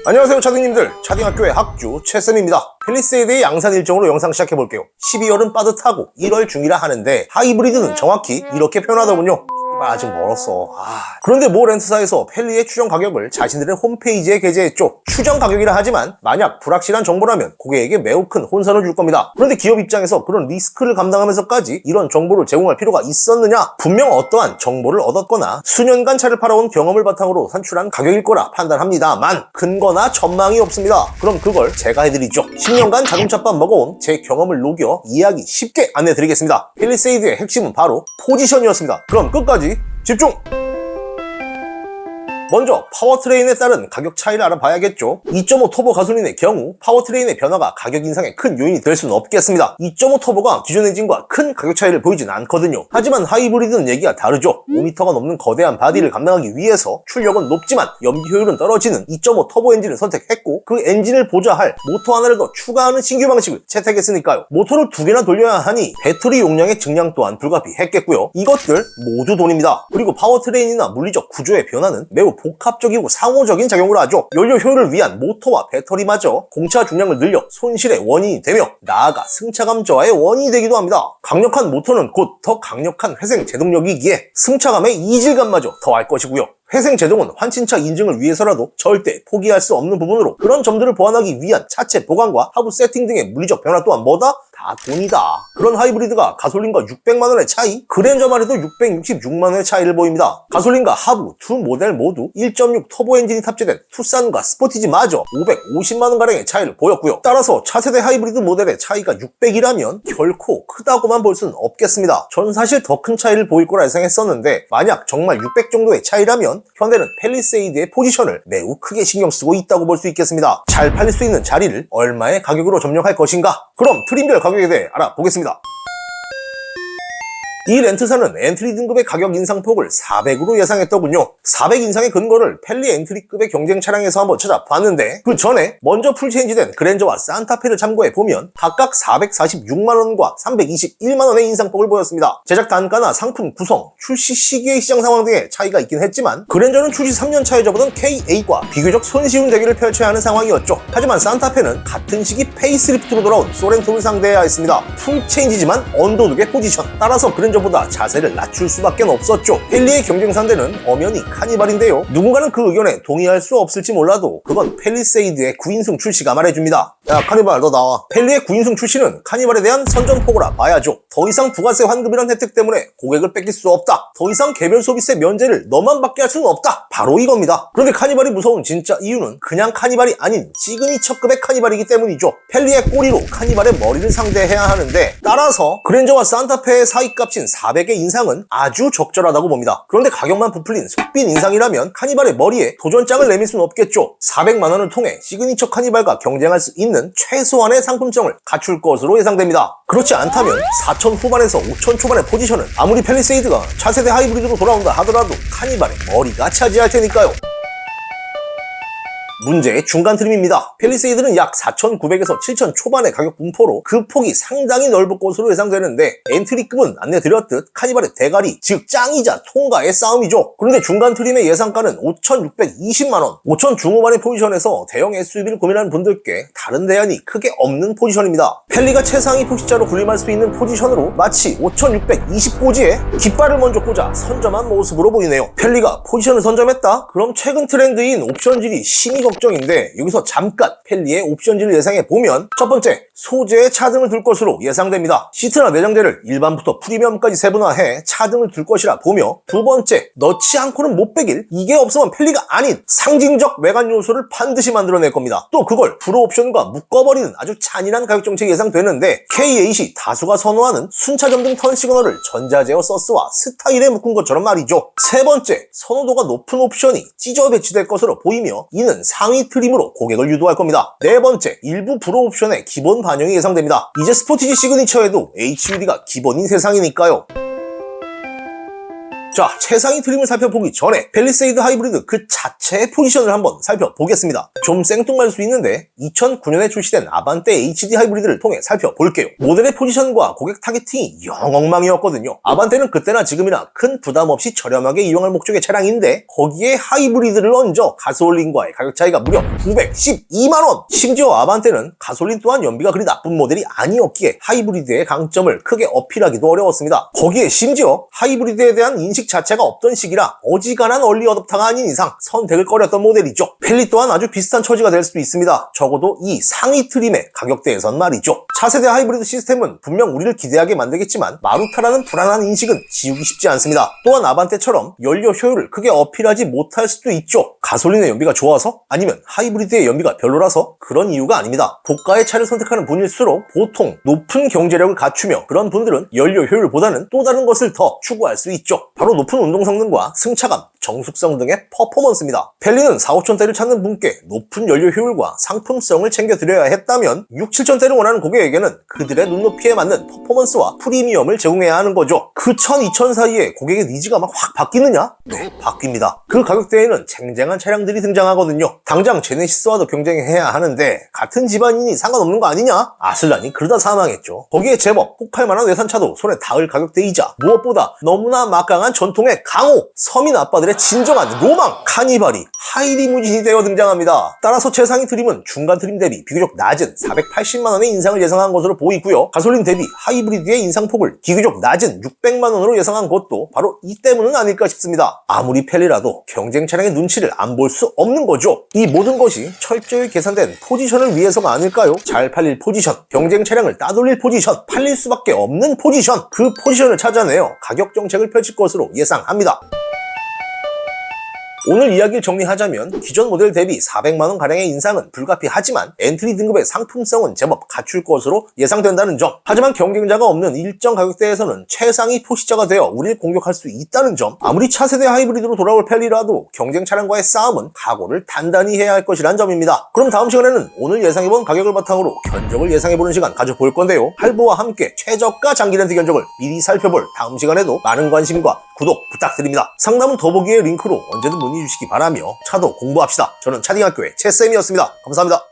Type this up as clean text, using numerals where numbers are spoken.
안녕하세요 차딩님들, 차딩학교의 학주 최쌤입니다. 팰리세이드의 양산 일정으로 영상 시작해볼게요. 12월은 빠듯하고 1월 중이라 하는데 하이브리드는 정확히 이렇게 표현하더군요. 아직 멀었어. 그런데 모 렌트사에서 팰리의 추정 가격을 자신들의 홈페이지에 게재했죠. 추정 가격이라 하지만 만약 불확실한 정보라면 고객에게 매우 큰 혼선을 줄 겁니다. 그런데 기업 입장에서 그런 리스크를 감당하면서까지 이런 정보를 제공할 필요가 있었느냐? 분명 어떠한 정보를 얻었거나 수년간 차를 팔아온 경험을 바탕으로 산출한 가격일 거라 판단합니다만 근거나 전망이 없습니다. 그럼 그걸 제가 해드리죠. 10년간 자동차밥 먹어온 제 경험을 녹여 이야기 쉽게 안내드리겠습니다. 팰리세이드의 핵심은 바로 포지션이었습니다. 그럼 끝까지 집중! 먼저 파워트레인에 따른 가격 차이를 알아봐야겠죠. 2.5 터보 가솔린의 경우 파워트레인의 변화가 가격 인상에 큰 요인이 될 수는 없겠습니다. 2.5 터보가 기존 엔진과 큰 가격 차이를 보이진 않거든요. 하지만 하이브리드는 얘기가 다르죠. 5m가 넘는 거대한 바디를 감당하기 위해서 출력은 높지만 연비 효율은 떨어지는 2.5 터보 엔진을 선택했고 그 엔진을 보좌할 모터 하나를 더 추가하는 신규 방식을 채택했으니까요. 모터를 2개나 돌려야 하니 배터리 용량의 증량 또한 불가피했겠고요. 이것들 모두 돈입니다. 그리고 파워트레인이나 물리적 구조의 변화는 매우 복합적이고 상호적인 작용을 하죠. 연료 효율을 위한 모터와 배터리마저 공차 중량을 늘려 손실의 원인이 되며 나아가 승차감 저하의 원인이 되기도 합니다. 강력한 모터는 곧 더 강력한 회생 제동력이기에 승차감의 이질감마저 더할 것이고요. 회생 제동은 환신차 인증을 위해서라도 절대 포기할 수 없는 부분으로 그런 점들을 보완하기 위한 차체 보강과 하부 세팅 등의 물리적 변화 또한 뭐다? 다 돈이다. 그런 하이브리드가 가솔린과 600만원의 차이? 그랜저만 해도 666만원의 차이를 보입니다. 가솔린과 하부 두 모델 모두 1.6 터보 엔진이 탑재된 투싼과 스포티지마저 550만원가량의 차이를 보였고요. 따라서 차세대 하이브리드 모델의 차이가 600이라면 결코 크다고만 볼 수는 없겠습니다. 전 사실 더 큰 차이를 보일 거라 예상했었는데 만약 정말 600 정도의 차이라면 현대는 팰리세이드의 포지션을 매우 크게 신경 쓰고 있다고 볼 수 있겠습니다. 잘 팔릴 수 있는 자리를 얼마의 가격으로 점령할 것인가? 그럼 트림별 가격에 대해 알아보겠습니다. 이 렌트사는 엔트리 등급의 가격 인상폭을 400으로 예상했더군요. 400 인상의 근거를 팰리 엔트리급의 경쟁 차량에서 한번 찾아봤는데 그 전에 먼저 풀체인지된 그랜저와 산타페를 참고해보면 각각 446만원과 321만원의 인상폭을 보였습니다. 제작 단가나 상품 구성, 출시 시기의 시장 상황 등의 차이가 있긴 했지만 그랜저는 출시 3년 차에 접어든 K8과 비교적 손쉬운 대결을 펼쳐야 하는 상황이었죠. 하지만 산타페는 같은 시기 페이스리프트로 돌아온 소렌토를 상대해야 했습니다. 풀체인지지만 언더둑의 포지션, 따라서 그랜저 보다 자세를 낮출 수밖에 없었죠. 팰리의 경쟁 상대는 엄연히 카니발인데요. 누군가는 그 의견에 동의할 수 없을지 몰라도 그건 팰리세이드의 9인승 출시가 말해줍니다. 야 카니발 너 나와. 팰리의 9인승 출시는 카니발에 대한 선전포고라 봐야죠. 더 이상 부가세 환급이란 혜택 때문에 고객을 뺏길 수 없다. 더 이상 개별 소비세 면제를 너만 받게 할 수는 없다. 바로 이겁니다. 그런데 카니발이 무서운 진짜 이유는 그냥 카니발이 아닌 시그니처급의 카니발이기 때문이죠. 팰리의 꼬리로 카니발의 머리를 상대해야 하는데 따라서 그랜저와 산타페의 사이값인 400의 인상은 아주 적절하다고 봅니다. 그런데 가격만 부풀린 속빈 인상이라면 카니발의 머리에 도전장을 내밀 수는 없겠죠. 400만원을 통해 시그니처 카니발과 경쟁할 수 있는 최소한의 상품성을 갖출 것으로 예상됩니다. 그렇지 않다면 4천 후반에서 5천 초반의 포지션은 아무리 팰리세이드가 차세대 하이브리드로 돌아온다 하더라도 카니발의 머리가 차지할 테니까요. 문제의 중간 트림입니다. 팰리세이드는 약 4,900에서 7,000 초반의 가격 분포로 그 폭이 상당히 넓을 것으로 예상되는데 엔트리급은 안내드렸듯 카니발의 대가리, 즉 짱이자 통과의 싸움이죠. 그런데 중간 트림의 예상가는 5,620만원, 5,000 중후반의 포지션에서 대형 SUV를 고민하는 분들께 다른 대안이 크게 없는 포지션입니다. 팰리가 최상위 폭시자로 군림할 수 있는 포지션으로 마치 5,620고지에 깃발을 먼저 꽂아 선점한 모습으로 보이네요. 팰리가 포지션을 선점했다? 그럼 최근 트렌드인 옵션질이 심히 걱정인데 여기서 잠깐 팰리의 옵션질을 예상해보면 첫 번째, 소재에 차등을 둘 것으로 예상됩니다. 시트나 내장재를 일반부터 프리미엄까지 세분화해 차등을 둘 것이라 보며 두 번째, 넣지 않고는 못 빼길, 이게 없으면 팰리가 아닌 상징적 외관 요소를 반드시 만들어낼 겁니다. 또 그걸 프로옵션과 묶어버리는 아주 잔인한 가격 정책이 예상되는데 K8이 다수가 선호하는 순차점등 턴 시그널을 전자제어 서스와 스타일에 묶은 것처럼 말이죠. 세 번째, 선호도가 높은 옵션이 찢어 배치될 것으로 보이며 이는 상위 트림으로 고객을 유도할 겁니다. 네 번째, 일부 프로 옵션의 기본 반영이 예상됩니다. 이제 스포티지 시그니처에도 HUD가 기본인 세상이니까요. 자, 최상위 트림을 살펴보기 전에 팰리세이드 하이브리드 그 자체의 포지션을 한번 살펴보겠습니다. 좀 생뚱맞을 수 있는데 2009년에 출시된 아반떼 HD 하이브리드를 통해 살펴볼게요. 모델의 포지션과 고객 타겟팅이 영 엉망이었거든요. 아반떼는 그때나 지금이나 큰 부담 없이 저렴하게 이용할 목적의 차량인데 거기에 하이브리드를 얹어 가솔린과의 가격 차이가 무려 912만원! 심지어 아반떼는 가솔린 또한 연비가 그리 나쁜 모델이 아니었기에 하이브리드의 강점을 크게 어필하기도 어려웠습니다. 거기에 심지어 하이브리드에 대한 인식 자체가 없던 시기라 어지간한 얼리 어댑터가 아닌 이상 선택을 꺼렸던 모델이죠. 펠리 또한 아주 비슷한 처지가 될 수도 있습니다. 적어도 이 상위 트림의 가격대에선 말이죠. 차세대 하이브리드 시스템은 분명 우리를 기대하게 만들겠지만 마루타라는 불안한 인식은 지우기 쉽지 않습니다. 또한 아반떼처럼 연료 효율을 크게 어필하지 못할 수도 있죠. 가솔린의 연비가 좋아서? 아니면 하이브리드의 연비가 별로라서? 그런 이유가 아닙니다. 고가의 차를 선택하는 분일수록 보통 높은 경제력을 갖추며 그런 분들은 연료 효율보다는 또 다른 것을 더 추구할 수 있죠. 바로 높은 운동 성능과 승차감, 정숙성 등의 퍼포먼스입니다. 펠리는 4, 5천대를 찾는 분께 높은 연료 효율과 상품성을 챙겨드려야 했다면 6, 7천대를 원하는 고객에게는 그들의 눈높이에 맞는 퍼포먼스와 프리미엄을 제공해야 하는 거죠. 그 1000, 2000 사이에 고객의 니즈가 막 확 바뀌느냐? 네, 바뀝니다. 그 가격대에는 쟁쟁한 차량들이 등장하거든요. 당장 제네시스와도 경쟁해야 하는데 같은 집안이니 상관없는 거 아니냐? 아슬란이 그러다 사망했죠. 거기에 제법 혹할 만한 외산차도 손에 닿을 가격대이자 무엇보다 너무나 막강한 전통의 강호, 서민 아빠들의 진정한 로망, 카니발이 하이리무진이 되어 등장합니다. 따라서 최상위 트림은 중간 트림 대비 비교적 낮은 480만원의 인상을 예상한 것으로 보이고요. 가솔린 대비 하이브리드의 인상폭을 비교적 낮은 600만원으로 예상한 것도 바로 이 때문은 아닐까 싶습니다. 아무리 펠리라도 경쟁 차량의 눈치를 안 볼 수 없는 거죠. 이 모든 것이 철저히 계산된 포지션을 위해서가 아닐까요? 잘 팔릴 포지션, 경쟁 차량을 따돌릴 포지션, 팔릴 수밖에 없는 포지션, 그 포지션을 찾아내어 가격 정책을 펼칠 것으로 예상합니다. 오늘 이야기를 정리하자면 기존 모델 대비 400만원가량의 인상은 불가피하지만 엔트리 등급의 상품성은 제법 갖출 것으로 예상된다는 점, 하지만 경쟁자가 없는 일정 가격대에서는 최상위 포시자가 되어 우리를 공격할 수 있다는 점, 아무리 차세대 하이브리드로 돌아올 펠리라도 경쟁 차량과의 싸움은 각오를 단단히 해야 할 것이란 점입니다. 그럼 다음 시간에는 오늘 예상해본 가격을 바탕으로 견적을 예상해보는 시간 가져볼 건데요. 할부와 함께 최저가 장기 렌트 견적을 미리 살펴볼 다음 시간에도 많은 관심과 구독 부탁드립니다. 상담은 더보기의 링크로 언제든 문의 주시기 바라며 차도 공부합시다. 저는 차딩학교의 채쌤이었습니다. 감사합니다.